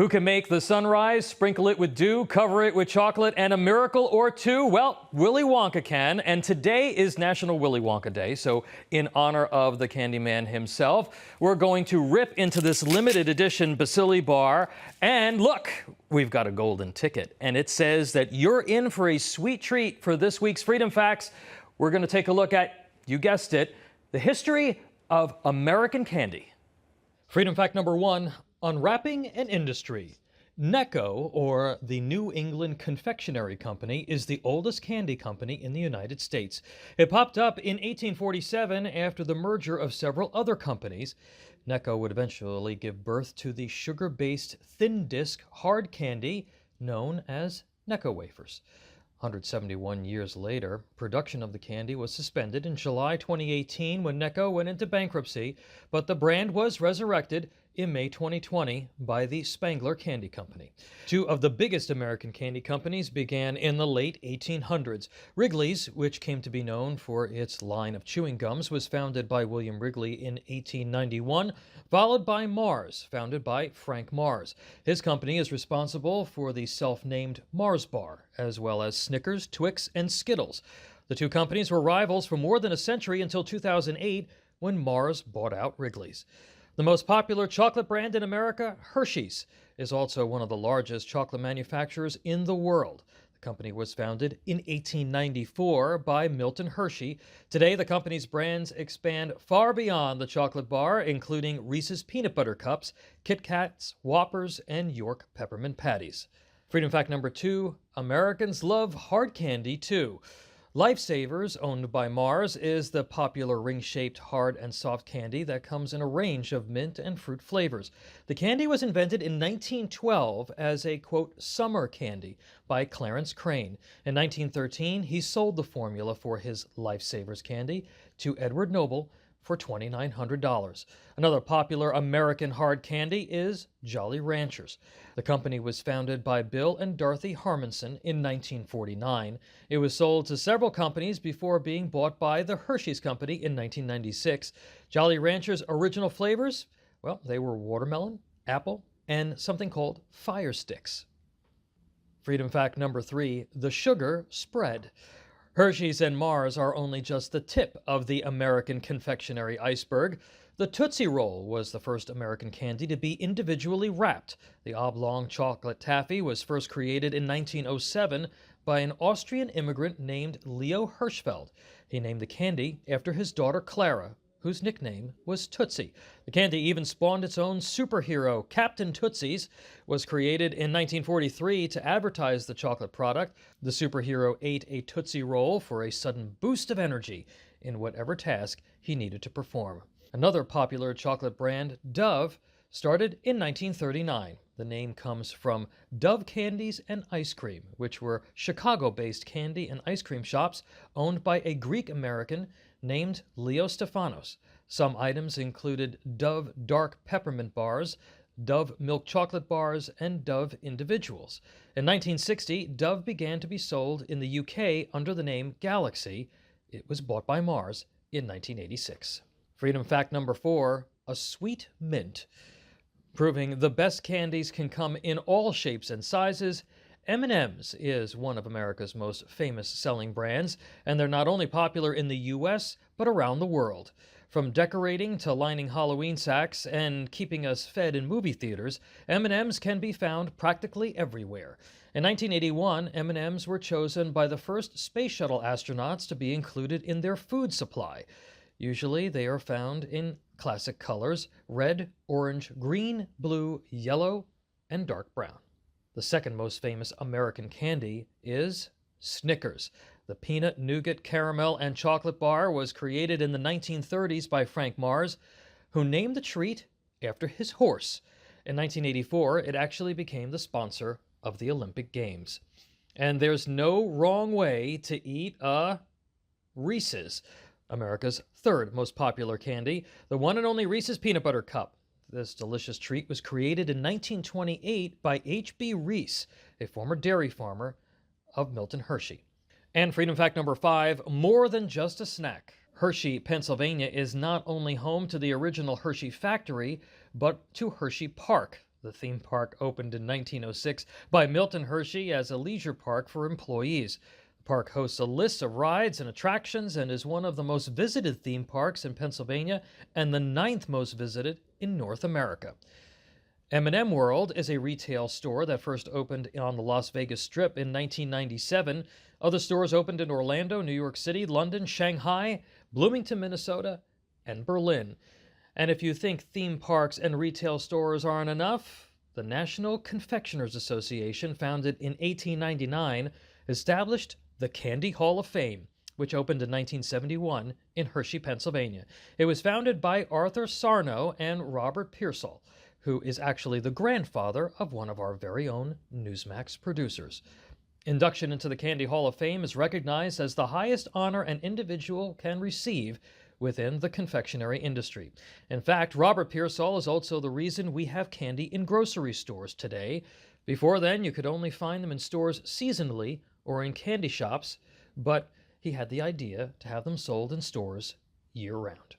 Who can make the sunrise, sprinkle it with dew, cover it with chocolate, and a miracle or two? Well, Willy Wonka can, and today is National Willy Wonka Day, so in honor of the Candyman himself, we're going to rip into this limited edition Basile bar, and look, we've got a golden ticket, and it says that you're in for a sweet treat for this week's Freedom Facts. We're going to take a look at, you guessed it, the history of American candy. Freedom Fact number 1. Unwrapping an industry. Necco, or the New England Confectionery Company, is the oldest candy company in the United States. It popped up in 1847 after the merger of several other companies. Necco would eventually give birth to the sugar-based thin disc hard candy known as Necco wafers. 171 years later, production of the candy was suspended in July 2018 when Necco went into bankruptcy, but the brand was resurrected in May 2020 by the Spangler Candy Company. Two of the biggest American candy companies began in the late 1800s. Wrigley's, which came to be known for its line of chewing gums, was founded by William Wrigley in 1891, followed by Mars, founded by Frank Mars. His company is responsible for the self-named Mars Bar, as well as Snickers, Twix, and Skittles. The two companies were rivals for more than a century until 2008, when Mars bought out Wrigley's. The most popular chocolate brand in America, Hershey's, is also one of the largest chocolate manufacturers in the world. The company was founded in 1894 by Milton Hershey. Today, the company's brands expand far beyond the chocolate bar, including Reese's Peanut Butter Cups, Kit Kats, Whoppers, and York Peppermint Patties. Freedom Fact number 2, Americans love hard candy too. Lifesavers, owned by Mars, is the popular ring-shaped hard and soft candy that comes in a range of mint and fruit flavors. The candy was invented in 1912 as a, quote, summer candy by Clarence Crane. In 1913, he sold the formula for his Lifesavers candy to Edward Noble for $2,900. Another popular American hard candy is Jolly Ranchers. The company was founded by Bill and Dorothy Harmonson in 1949. It was sold to several companies before being bought by the Hershey's Company in 1996. Jolly Ranchers' original flavors, well, they were watermelon, apple, and something called fire sticks. Freedom Fact number 3, the sugar spread. Hershey's and Mars are only just the tip of the American confectionery iceberg. The Tootsie Roll was the first American candy to be individually wrapped. The oblong chocolate taffy was first created in 1907 by an Austrian immigrant named Leo Hirschfeld. He named the candy after his daughter Clara, whose nickname was Tootsie. The candy even spawned its own superhero. Captain Tootsie's was created in 1943 to advertise the chocolate product. The superhero ate a Tootsie Roll for a sudden boost of energy in whatever task he needed to perform. Another popular chocolate brand, Dove, started in 1939. The name comes from Dove Candies and Ice Cream, which were Chicago-based candy and ice cream shops owned by a Greek-American named Leo Stefanos. Some items included Dove Dark Peppermint Bars, Dove Milk Chocolate Bars, and Dove Individuals. In 1960, Dove began to be sold in the UK under the name Galaxy. It was bought by Mars in 1986. Freedom Fact number 4, a sweet mint. Proving the best candies can come in all shapes and sizes, M&M's is one of America's most famous selling brands, and they're not only popular in the U.S., but around the world. From decorating to lining Halloween sacks and keeping us fed in movie theaters, M&M's can be found practically everywhere. In 1981, M&M's were chosen by the first space shuttle astronauts to be included in their food supply. Usually they are found in classic colors: red, orange, green, blue, yellow, and dark brown. The second most famous American candy is Snickers. The peanut, nougat, caramel, and chocolate bar was created in the 1930s by Frank Mars, who named the treat after his horse. In 1984, it actually became the sponsor of the Olympic Games. And there's no wrong way to eat a Reese's, America's third most popular candy, the one and only Reese's Peanut Butter Cup. This delicious treat was created in 1928 by H.B. Reese, a former dairy farmer of Milton Hershey. And Freedom Fact number 5, more than just a snack. Hershey, Pennsylvania is not only home to the original Hershey factory, but to Hershey Park, The theme park opened in 1906 by Milton Hershey as a leisure park for employees. The park hosts a list of rides and attractions and is one of the most visited theme parks in Pennsylvania and the 9th most visited in North America. M&M World is a retail store that first opened on the Las Vegas Strip in 1997. Other stores opened in Orlando, New York City, London, Shanghai, Bloomington, Minnesota, and Berlin. And if you think theme parks and retail stores aren't enough, the National Confectioners Association, founded in 1899, established the Candy Hall of Fame, which opened in 1971 in Hershey, Pennsylvania. It was founded by Arthur Sarno and Robert Pearsall, who is actually the grandfather of one of our very own Newsmax producers. Induction into the Candy Hall of Fame is recognized as the highest honor an individual can receive within the confectionery industry. In fact, Robert Pearsall is also the reason we have candy in grocery stores today. Before then, you could only find them in stores seasonally or in candy shops, but he had the idea to have them sold in stores year-round.